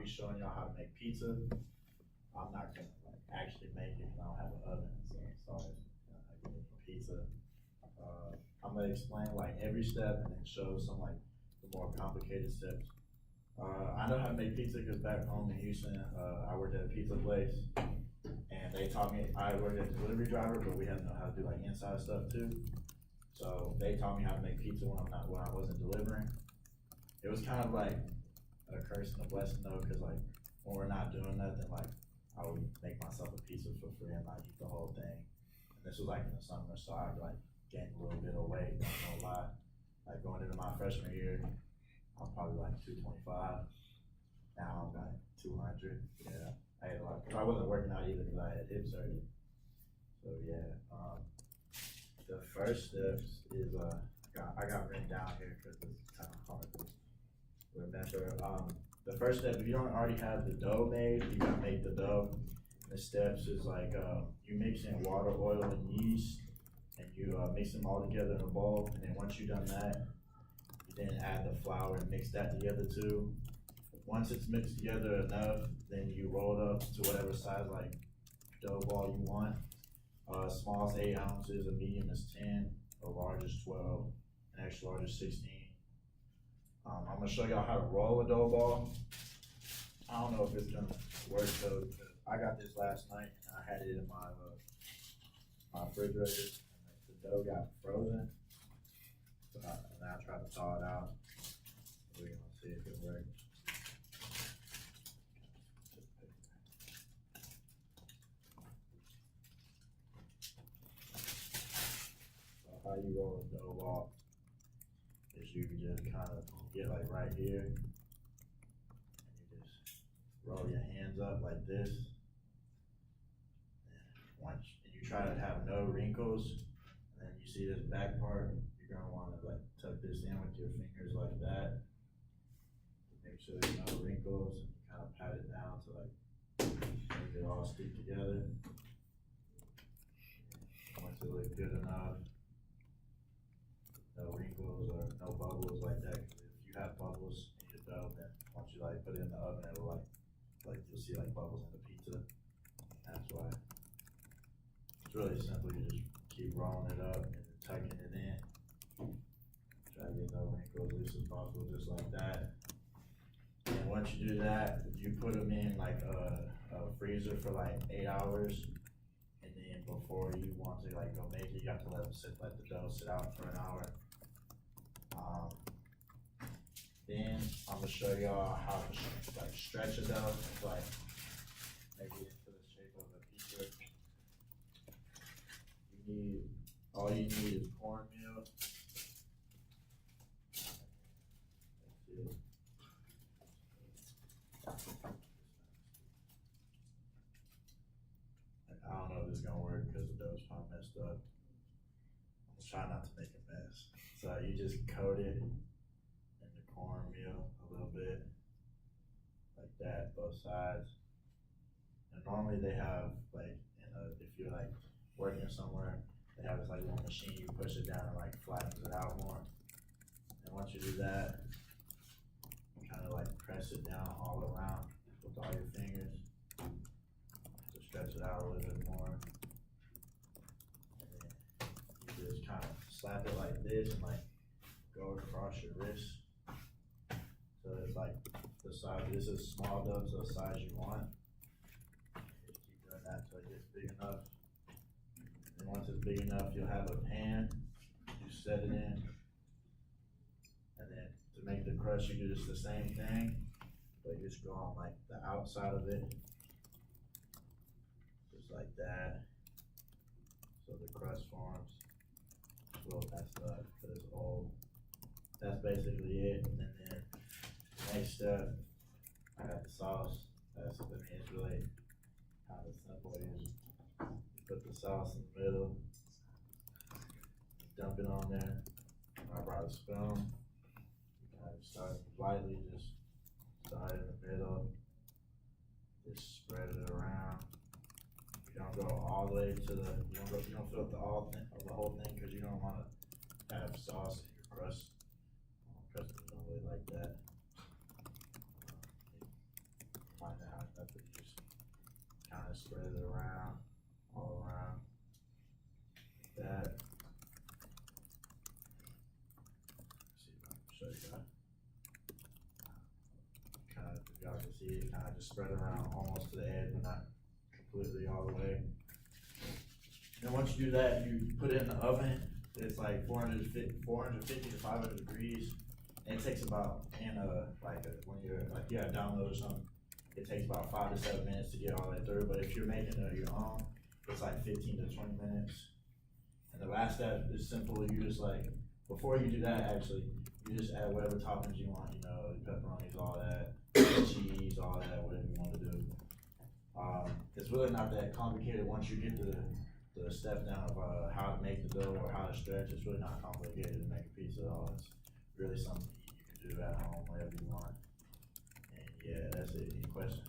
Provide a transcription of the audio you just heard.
be showing y'all how to make pizza. I'm not gonna like actually make it, 'cause I don't have an oven, so sorry, I can make pizza. I'm gonna explain like every step and then show some like the more complicated steps. I know how to make pizza because back home in Houston, I worked at a pizza place, and they taught me. I worked as a delivery driver, but we had to know how to do like inside stuff too. So they taught me how to make pizza when I wasn't delivering. It was kind of like a curse and a blessing though, because like when we're not doing nothing, like I would make myself a pizza for free and like eat the whole thing. And this was like in the summer, so I'd like gain a little bit of weight, not gonna lie. Like going into my freshman year, I'm probably like 225. Now I'm like 200. Yeah, I ate a lot. I wasn't working out either because I had hip surgery. So yeah, the first steps is I got written down here because it's kind of hard to remember. The first step, if you don't already have the dough made, you gotta make the dough. The steps is like you mix in water, oil, and yeast, and you mix them all together in a bowl. And then once you've done that, you then add the flour and mix that together too. Once it's mixed together enough, then you roll it up to whatever size like dough ball you want. Small is 8 ounces, a medium is 10, a large is 12, an extra large is 16. I'm gonna show y'all how to roll a dough ball. I don't know if it's gonna work though. I got this last night and I had it in my refrigerator, and the dough got frozen. So and I tried to thaw it out. We're gonna see if it works. So how you roll a dough ball is you can just kind of get like right here, and you just roll your hands up like this. And you try to have no wrinkles, and then you see this back part, you're gonna want to like tuck this in with your fingers like that. Make sure there's no wrinkles, and you kind of pat it down to like make it all stick together. Once it looks good enough, no wrinkles or no bubbles like that. Cause if you have bubbles in your dough, then once you like put it in the oven, it'll like you'll see like bubbles in the pizza. That's why. It's really simple. You just keep rolling it up and then tucking it in. Try to get no wrinkles loose as possible, just like that. And once you do that, you put them in like a freezer for like 8 hours. And then before you want to like go make it, you have to let the dough sit out for an hour. Then I'm gonna show y'all how to like stretch a dough, like make it into the shape of a pizza. All you need is cornmeal. I don't know if this is gonna work because the dough's probably messed up. I'm gonna try not to make a mess. So you just coat it in the cornmeal a little bit, like that, both sides. And normally they have like, if you're like working somewhere, they have this like little machine, you push it down and like flattens it out more. And once you do that, you kind of like press it down all around with all your fingers to stretch it out a little bit more. And then you just kind of slap it like this and like go across your wrist. So it's like the size, this is small dough, so the size you want. Just keep doing that until it gets big enough. And once it's big enough, you'll have a pan, you set it in. And then to make the crust, you do just the same thing, but you just go on like the outside of it, just like that. So the crust forms. It's a little messed up, but it's old. That's basically it. And then next step, I got the sauce. It's really kind of simple. You put the sauce in the middle, dump it on there. I brought a spoon. You kind of start lightly, just start in the middle, just spread it around. You don't go all the way to you don't fill up the whole thing because you don't want to have sauce in your crust. Crust don't really like that. see it kind of just spread around almost to the edge, but not completely all the way. And once you do that, you put it in the oven. It's like 450 to 500 degrees. And it takes about, when you're, like, you gotta download or something, it takes about 5 to 7 minutes to get all that through. But if you're making it your own, it's like 15 to 20 minutes. And the last step is simple. You just like, before you do that, actually, you just add whatever toppings you want, you know, pepperonis, all that, cheese, all that, whatever you want to do. It's really not that complicated once you get the step down of how to make the dough or how to stretch. It's really not complicated to make a pizza at all. It's really something you can do at home whenever you want. And yeah, that's it. Any questions?